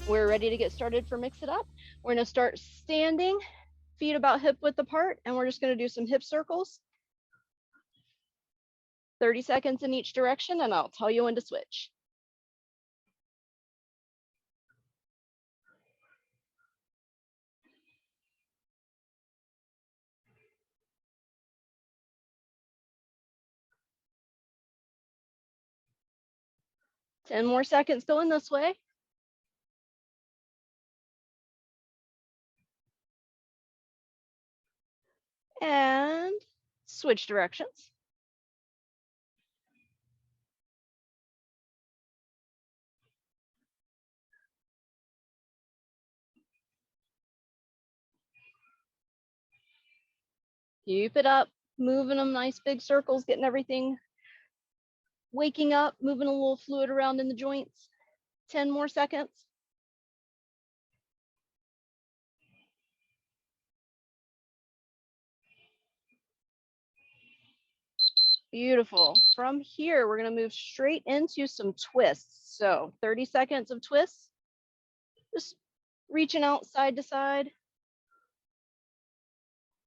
We're ready to get started for Mix It Up. We're gonna start standing, feet about hip width apart, and we're just gonna do some hip circles. 30 seconds in each direction, and I'll tell you when to switch. Ten more seconds going this way. And switch directions. Keep it up, moving them nice big circles, getting everything waking up, moving a little fluid around in the joints. 10 more seconds. Beautiful. From here, we're going to move straight into some twists. So 30 seconds of twists, just reaching out side to side,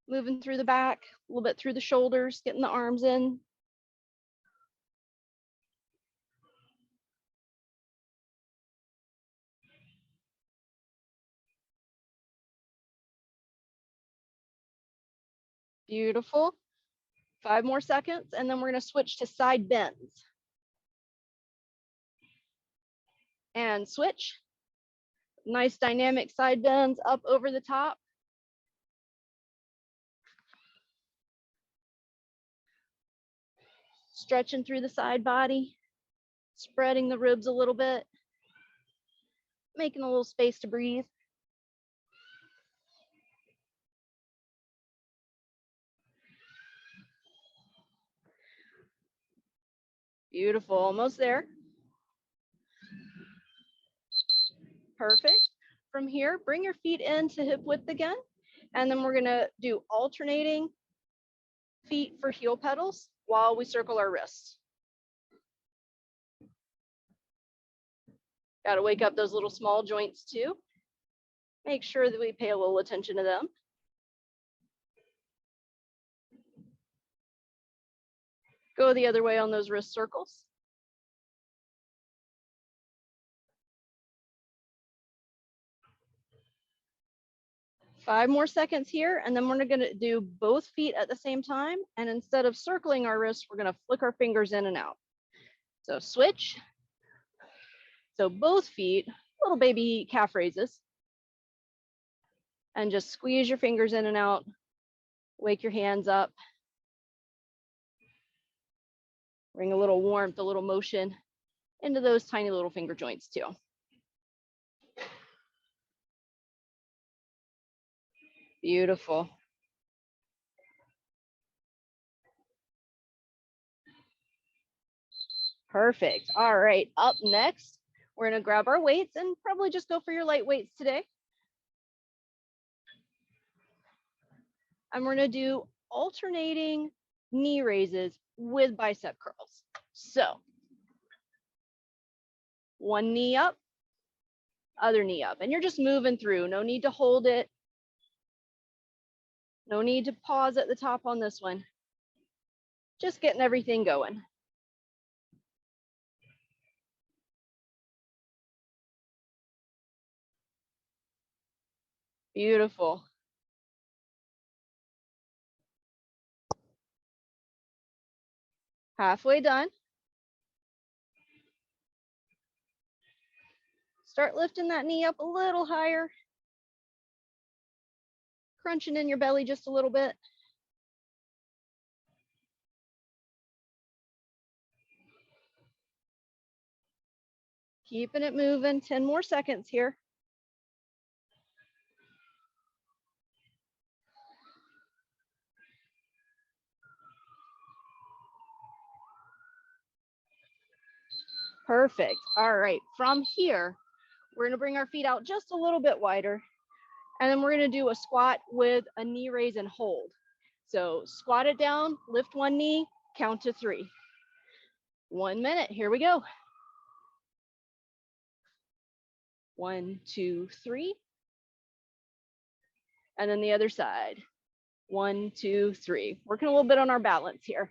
moving through the back, a little bit through the shoulders, getting the arms in. Beautiful. 5 more seconds, and then we're going to switch to side bends. And switch. Nice dynamic side bends up over the top. Stretching through the side body, spreading the ribs a little bit, making a little space to breathe. Beautiful, almost there. Perfect. From here, bring your feet into hip width again, and then we're gonna do alternating feet for heel pedals while we circle our wrists. Got to wake up those little small joints too. Make sure that we pay a little attention to them. Go the other way on those wrist circles. Five more seconds here, and then we're gonna do both feet at the same time. And instead of circling our wrists, we're gonna flick our fingers in and out. So switch. So both feet, little baby calf raises. And just squeeze your fingers in and out. Wake your hands up. Bring a little warmth, a little motion into those tiny little finger joints too. Beautiful. Perfect. All right, up next, we're gonna grab our weights and probably just go for your light weights today. And we're gonna do alternating knee raises with bicep curls. So one knee up, other knee up, and you're just moving through. No need to hold it. No need to pause at the top on this one. Just getting everything going. Beautiful. Halfway done. Start lifting that knee up a little higher. Crunching in your belly just a little bit. Keeping it moving. 10 more seconds here. Perfect. All right, from here, we're gonna bring our feet out just a little bit wider, and then we're gonna do a squat with a knee raise and hold. So squat it down, lift one knee, count to 3. 1 minute, here we go. 1, 2, 3. And then the other side. 1, 2, 3. Working a little bit on our balance here.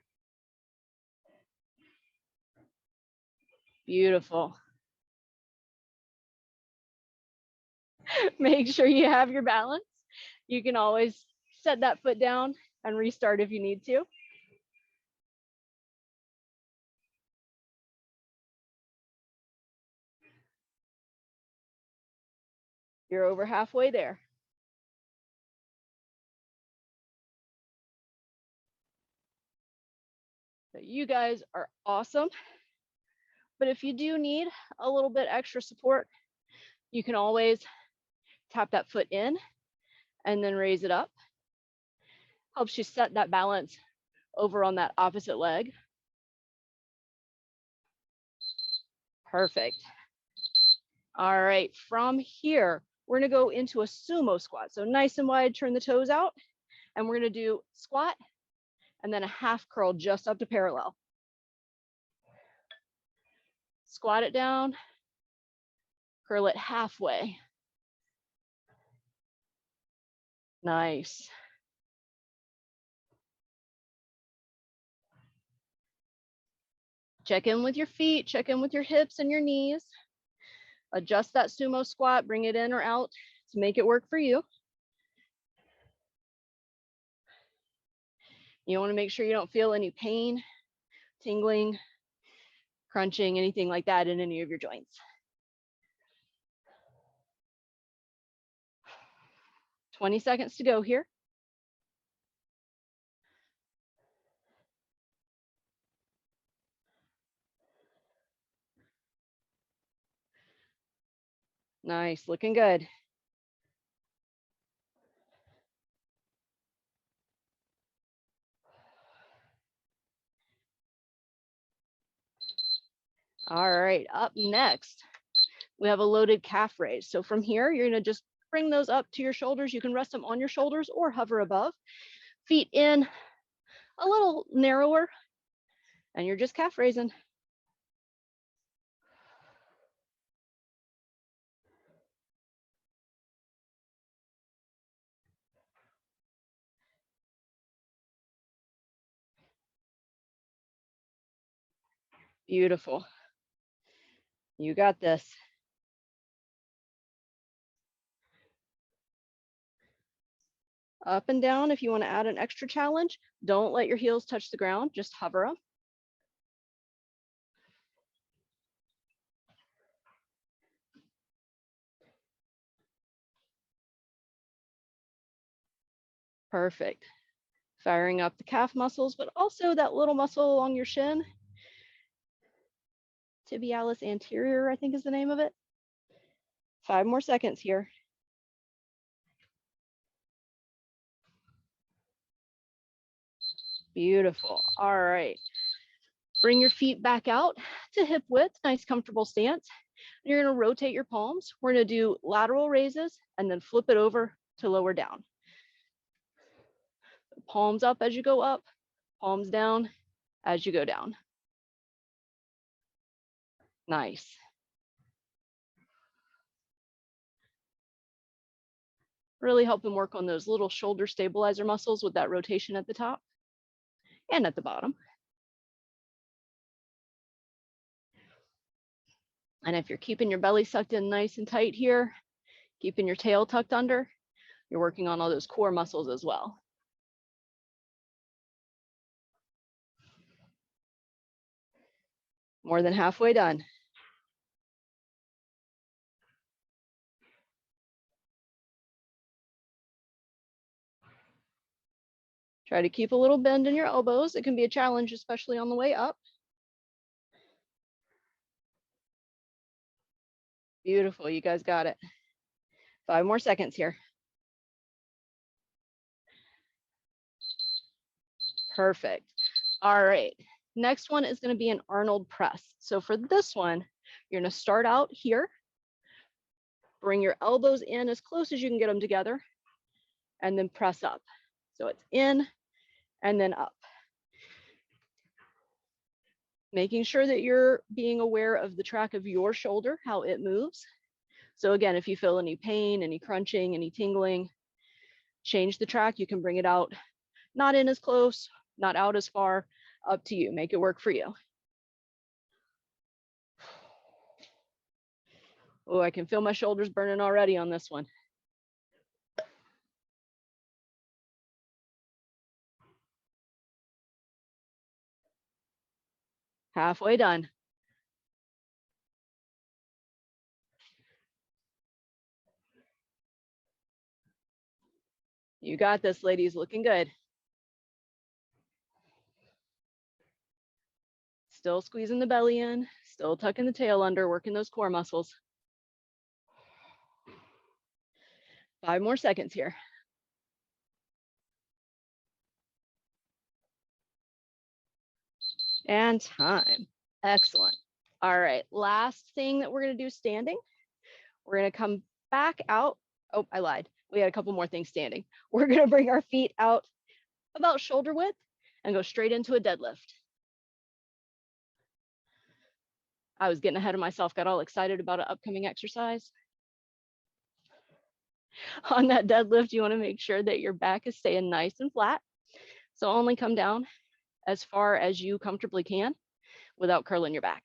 Beautiful. Make sure you have your balance. You can always set that foot down and restart if you need to. You're over halfway there. So you guys are awesome. But if you do need a little bit extra support, you can always tap that foot in and then raise it up. Helps you set that balance over on that opposite leg. Perfect. All right, from here, we're gonna go into a sumo squat. So nice and wide, turn the toes out, and we're gonna do squat and then a half curl just up to parallel. Squat it down, curl it halfway. Nice. Check in with your feet, check in with your hips and your knees. Adjust that sumo squat, bring it in or out to make it work for you. You want to make sure you don't feel any pain, tingling, crunching, anything like that in any of your joints. 20 seconds to go here. Nice, looking good. All right, up next, we have a loaded calf raise. So from here, you're gonna just bring those up to your shoulders. You can rest them on your shoulders or hover above. Feet in a little narrower, and you're just calf raising. Beautiful. You got this. Up and down. If you want to add an extra challenge, don't let your heels touch the ground, just hover them. Perfect. Firing up the calf muscles, but also that little muscle along your shin. Tibialis anterior, I think is the name of it. 5 more seconds here. Beautiful. All right. Bring your feet back out to hip width, nice comfortable stance. You're going to rotate your palms. We're going to do lateral raises and then flip it over to lower down. Palms up as you go up, palms down as you go down. Nice. Really help them work on those little shoulder stabilizer muscles with that rotation at the top and at the bottom. And if you're keeping your belly sucked in nice and tight here, keeping your tail tucked under, you're working on all those core muscles as well. More than halfway done. Try to keep a little bend in your elbows. It can be a challenge, especially on the way up. Beautiful, you guys got it. 5 more seconds here. Perfect. All right, next one is going to be an Arnold Press. So for this one, you're going to start out here. Bring your elbows in as close as you can get them together, and then press up. So it's in and then up. Making sure that you're being aware of the track of your shoulder, how it moves. So again, if you feel any pain, any crunching, any tingling, change the track. You can bring it out, not in as close, not out as far, up to you. Make it work for you. Oh, I can feel my shoulders burning already on this one. Halfway done. You got this, ladies. Looking good. Still squeezing the belly in, still tucking the tail under, working those core muscles. 5 more seconds here. And time. Excellent. All right, last thing that we're gonna do standing. We're gonna come back out. Oh, I lied. We had a couple more things standing. We're gonna bring our feet out about shoulder width and go straight into a deadlift. I was getting ahead of myself, got all excited about an upcoming exercise. On that deadlift, you wanna make sure that your back is staying nice and flat. So only come down as far as you comfortably can without curling your back.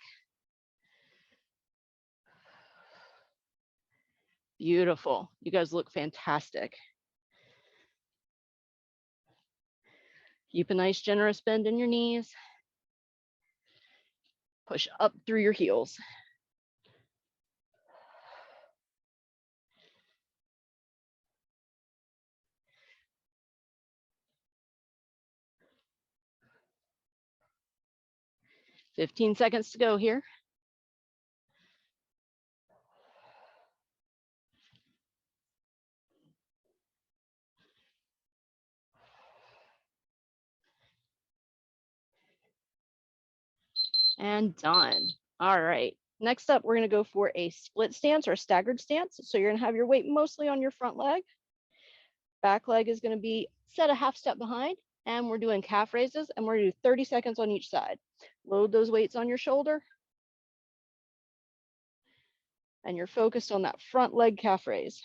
Beautiful. You guys look fantastic. Keep a nice generous bend in your knees. Push up through your heels. "15 seconds to go here. And done. All right. Next up, we're going to go for a split stance or a staggered stance. So you're going to have your weight mostly on your front leg. Back leg is going to be set a half step behind. And we're doing calf raises, and we're going to do 30 seconds on each side. Load those weights on your shoulder. And you're focused on that front leg calf raise.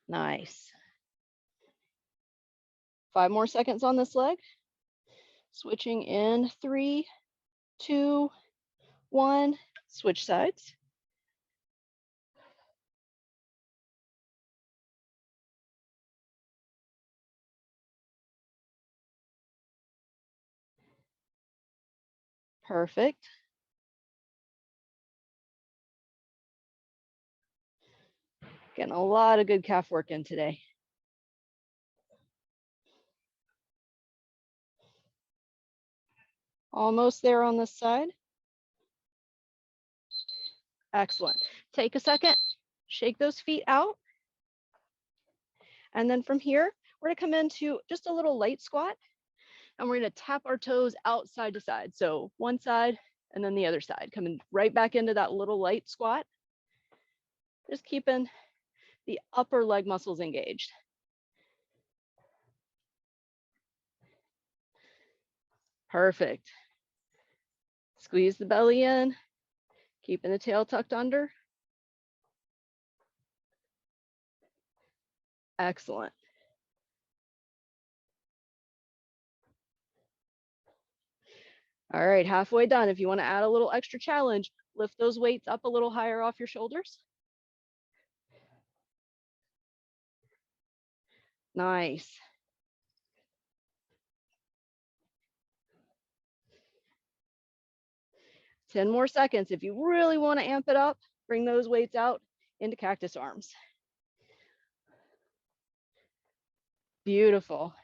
Nice. 5 more seconds on this leg. Switching in 3, 2, 1. Switch sides. Perfect. Getting a lot of good calf work in today. Almost there on this side. Excellent. Take a second, shake those feet out. And then from here, we're gonna come into just a little light squat, and we're gonna tap our toes out side to side. So one side and then the other side, coming right back into that little light squat. Just keeping the upper leg muscles engaged. Perfect. Squeeze the belly in, keeping the tail tucked under. Excellent. All right, halfway done. If you want to add a little extra challenge, lift those weights up a little higher off your shoulders. Nice. Ten more seconds. If you really want to amp it up, bring those weights out into cactus arms. Beautiful.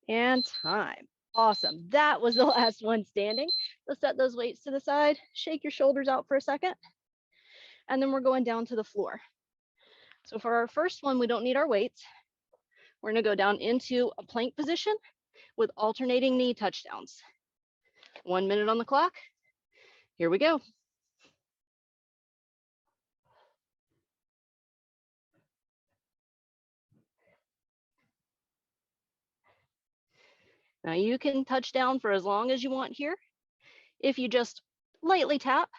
And time. Awesome. That was the last one standing. Let's set those weights to the side. Shake your shoulders out for a second. And then we're going down to the floor. So for our first one, we don't need our weights. We're going to go down into a plank position with alternating knee touchdowns. 1 minute on the clock. Here we go. Now you can touch down for as long as you want here. If you just lightly tap,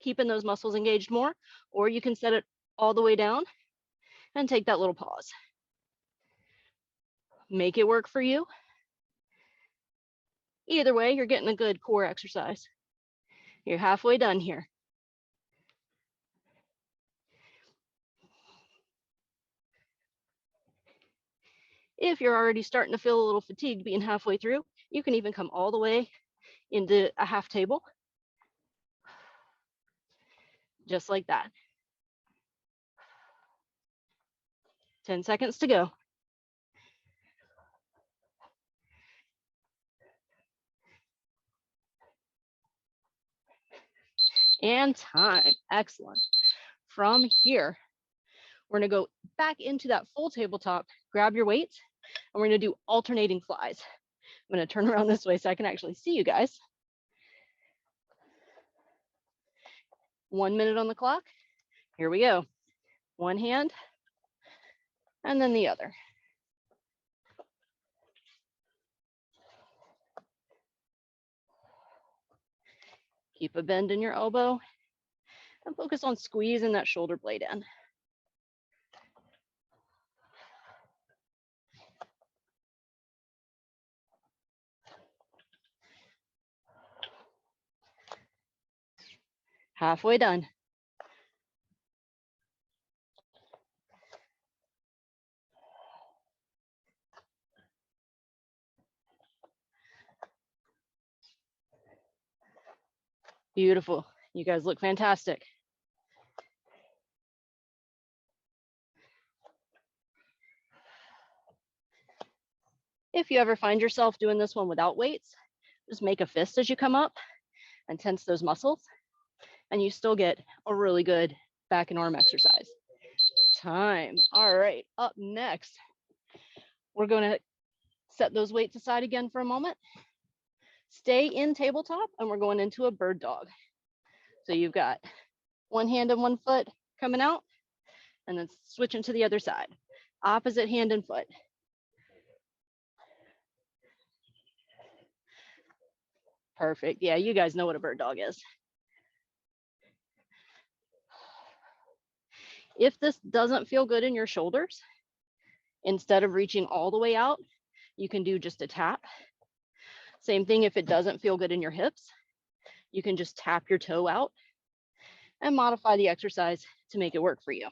keeping those muscles engaged more, or you can set it all the way down and take that little pause. Make it work for you. Either way, you're getting a good core exercise. You're halfway done here. If you're already starting to feel a little fatigued being halfway through, you can even come all the way into a half table. Just like that. 10 seconds to go. And time. Excellent. From here, we're going to go back into that full tabletop, grab your weights, and we're going to do alternating flies. I'm going to turn around this way so I can actually see you guys. 1 minute on the clock. Here we go. One hand, and then the other. Keep a bend in your elbow and focus on squeezing that shoulder blade in. Halfway done. Beautiful. You guys look fantastic. If you ever find yourself doing this one without weights, just make a fist as you come up and tense those muscles, and you still get a really good back and arm exercise. Time. All right, up next, we're going to set those weights aside again for a moment. Stay in tabletop, and we're going into a bird dog. So you've got one hand and one foot coming out, and then switching to the other side. Opposite hand and foot. Perfect. Yeah, you guys know what a bird dog is. If this doesn't feel good in your shoulders, instead of reaching all the way out, you can do just a tap. Same thing if it doesn't feel good in your hips, you can just tap your toe out and modify the exercise to make it work for you.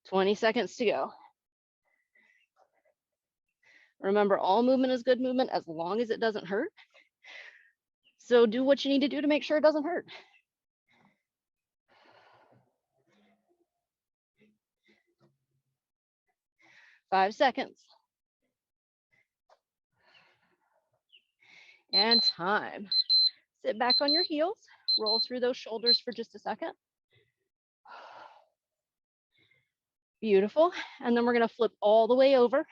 "20 seconds to go. Remember, all movement is good movement as long as it doesn't hurt. So do what you need to do to make sure it doesn't hurt. 5 seconds. And time. Sit back on your heels, roll through those shoulders for just a second. Beautiful. And then we're going to flip all the way over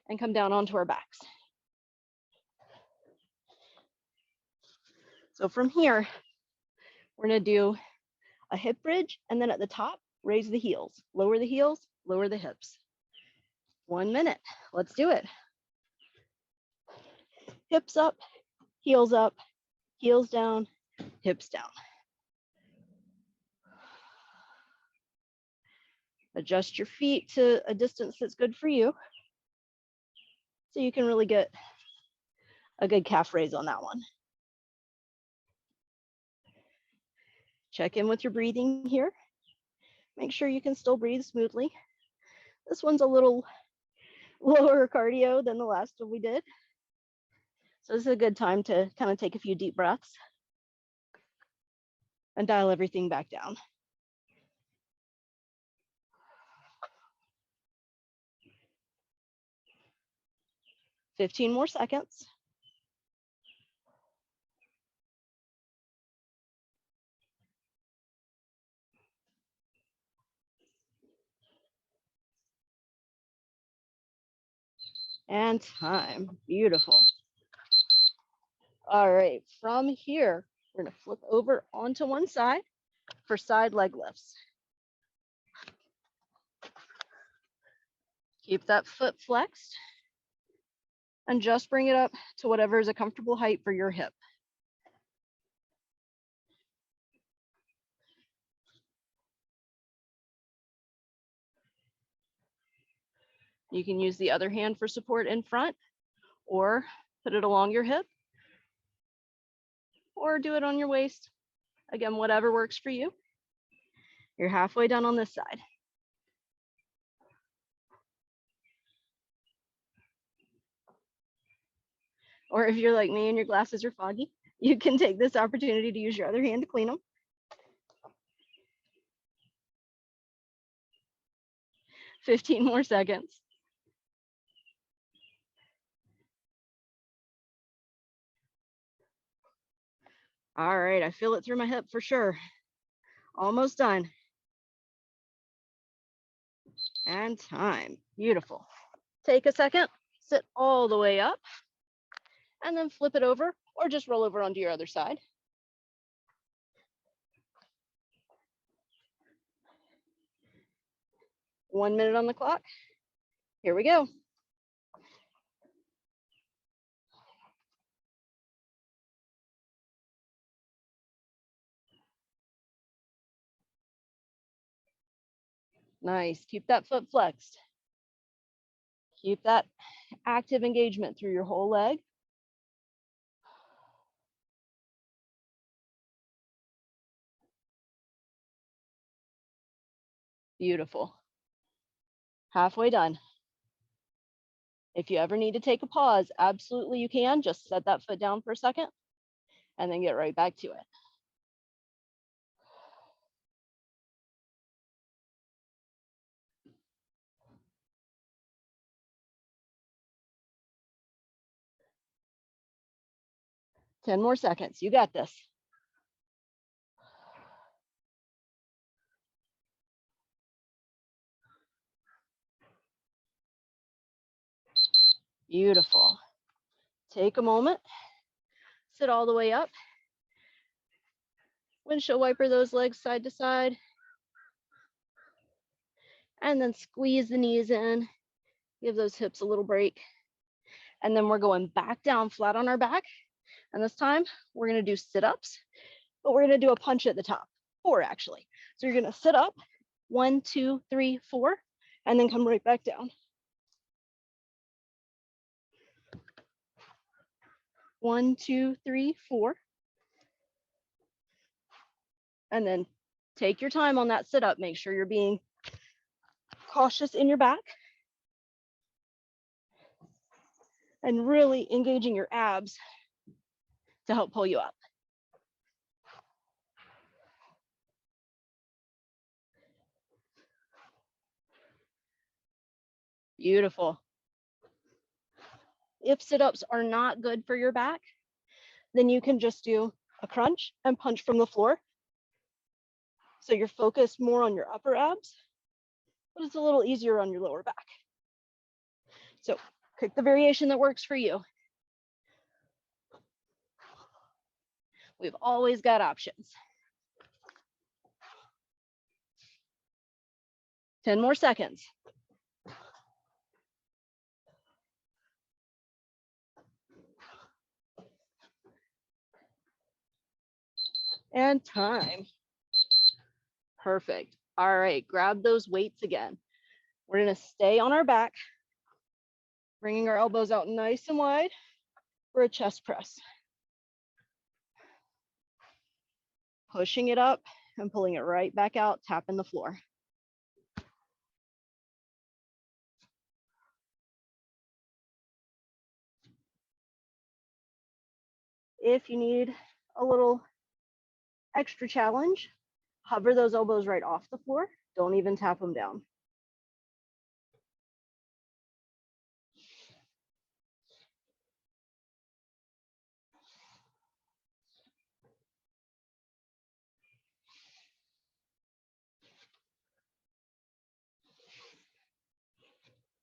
and come down onto our backs. So from here, we're going to do a hip bridge, and then at the top, raise the heels, lower the hips. 1 minute. Let's do it. Hips up, heels down, hips down. Adjust your feet to a distance that's good for you, so you can really get a good calf raise on that one. Check in with your breathing here. Make sure you can still breathe smoothly. This one's a little lower cardio than the last one we did. So this is a good time to kind of take a few deep breaths and dial everything back down. "15 more seconds. And time. Beautiful. All right, from here, we're going to flip over onto one side for side leg lifts. Keep that foot flexed and just bring it up to whatever is a comfortable height for your hip. You can use the other hand for support in front, or put it along your hip, or do it on your waist. Again, whatever works for you. You're halfway done on this side. Or if you're like me and your glasses are foggy, you can take this opportunity to use your other hand to clean them. 15 more seconds. All right, I feel it through my hip for sure. Almost done. And time. Beautiful. Take a second, sit all the way up, and then flip it over, or just roll over onto your other side. One minute on the clock. Here we go. Nice. Keep that foot flexed. Keep that active engagement through your whole leg. Beautiful. Halfway done. If you ever need to take a pause, absolutely you can. Just set that foot down for a second and then get right back to it. Ten more seconds. You got this. Beautiful. Take a moment. Sit all the way up. Windshield wiper those legs side to side. And then squeeze the knees in. Give those hips a little break. And then we're going back down flat on our back. And this time we're going to do sit-ups, but we're going to do a punch at the top. 4 actually. So you're going to sit up. 1, 2, 3, 4, and then come right back down. 1, 2, 3, 4. And then take your time on that sit up. Make sure you're being cautious in your back and really engaging your abs to help pull you up. Beautiful. If sit-ups are not good for your back, then you can just do a crunch and punch from the floor. So you're focused more on your upper abs, but it's a little easier on your lower back. So pick the variation that works for you. We've always got options. 10 more seconds. And time. Perfect. All right, grab those weights again. We're gonna stay on our back, bringing our elbows out nice and wide for a chest press. Pushing it up and pulling it right back out, tapping the floor. If you need a little extra challenge, hover those elbows right off the floor. Don't even tap them down.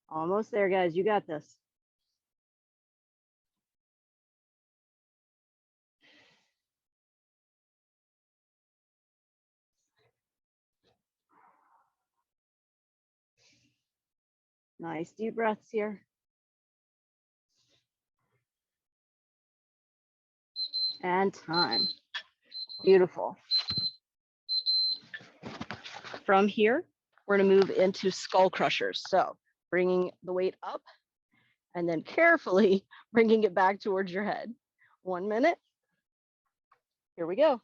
Almost there, guys. You got this. Nice deep breaths here. And time. Beautiful. From here, we're going to move into skull crushers. So bringing the weight up and then carefully bringing it back towards your head. 1 minute. Here we go.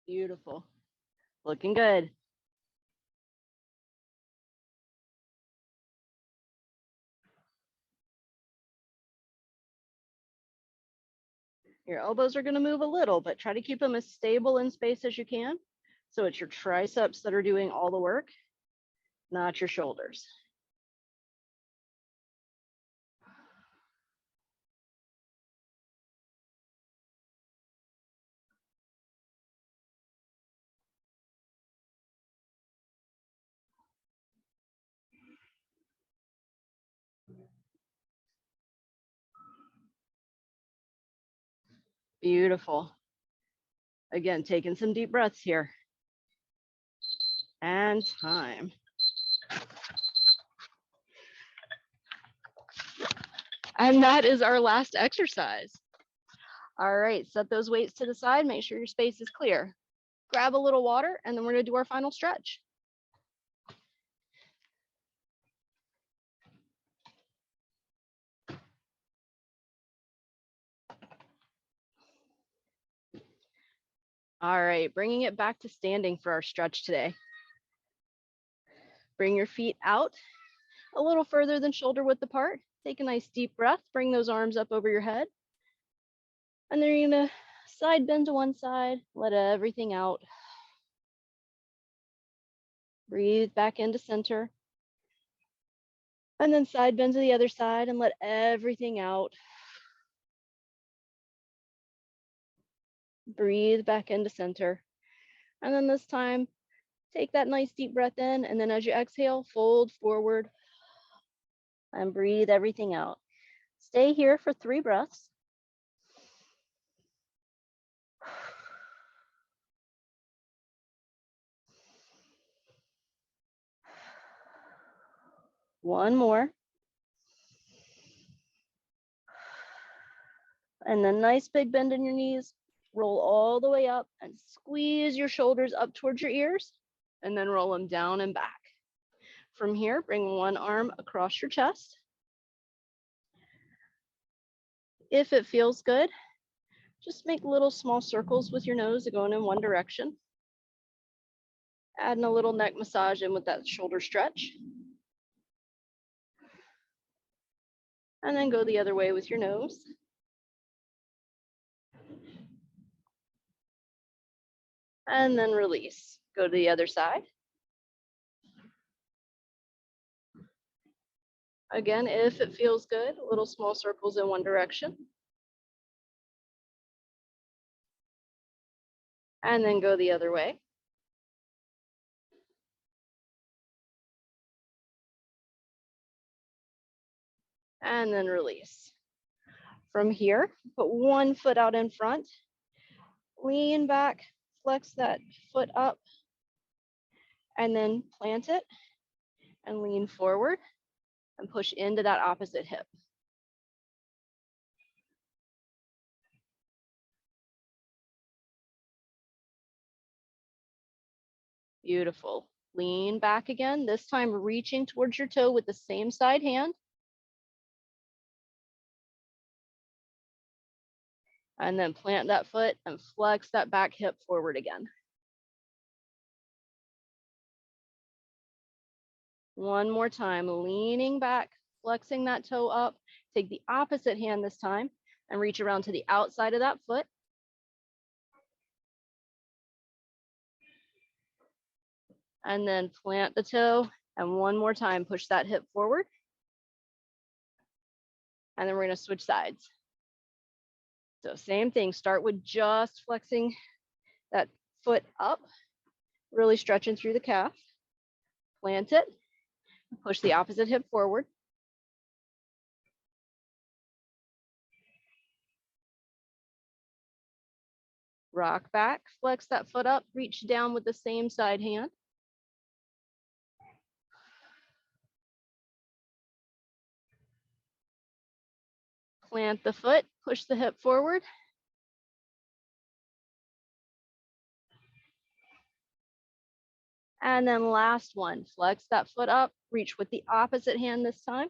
Beautiful. Looking good. Your elbows are going to move a little, but try to keep them as stable in space as you can. So it's your triceps that are doing all the work, not your shoulders. Beautiful. Again, taking some deep breaths here. And time. And that is our last exercise. All right, set those weights to the side. Make sure your space is clear. Grab a little water, and then we're going to do our final stretch. All right, bringing it back to standing for our stretch today. Bring your feet out a little further than shoulder width apart. Take a nice deep breath. Bring those arms up over your head. And then you're going to side bend to one side. Let everything out. Breathe back into center. And then side bend to the other side and let everything out. Breathe back into center. And then this time, take that nice deep breath in. And then as you exhale, fold forward and breathe everything out. Stay here for 3 breaths. One more. And then nice big bend in your knees. Roll all the way up and squeeze your shoulders up towards your ears. And then roll them down and back. From here, bring one arm across your chest. If it feels good, just make little small circles with your nose going in one direction. Adding a little neck massage in with that shoulder stretch. And then go the other way with your nose. And then release. Go to the other side. Again, if it feels good, little small circles in one direction. And then go the other way. And then release. From here, put one foot out in front. Lean back, flex that foot up, and then plant it and lean forward and push into that opposite hip. Beautiful. Lean back again, this time reaching towards your toe with the same side hand. And then plant that foot and flex that back hip forward again. One more time, leaning back, flexing that toe up. Take the opposite hand this time and reach around to the outside of that foot. And then plant the toe, and one more time, push that hip forward. And then we're gonna switch sides. So same thing, start with just flexing that foot up, really stretching through the calf. Plant it, push the opposite hip forward. Rock back, flex that foot up, reach down with the same side hand. Plant the foot, push the hip forward. And then last one, flex that foot up, reach with the opposite hand this time.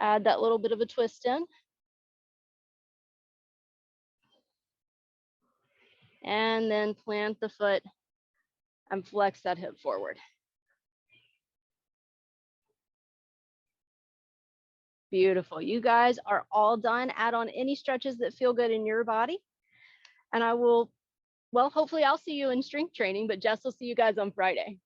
Add that little bit of a twist in. And then plant the foot and flex that hip forward. Beautiful. You guys are all done. Add on any stretches that feel good in your body. And I will, well, hopefully I'll see you in strength training, but Jess will see you guys on Friday.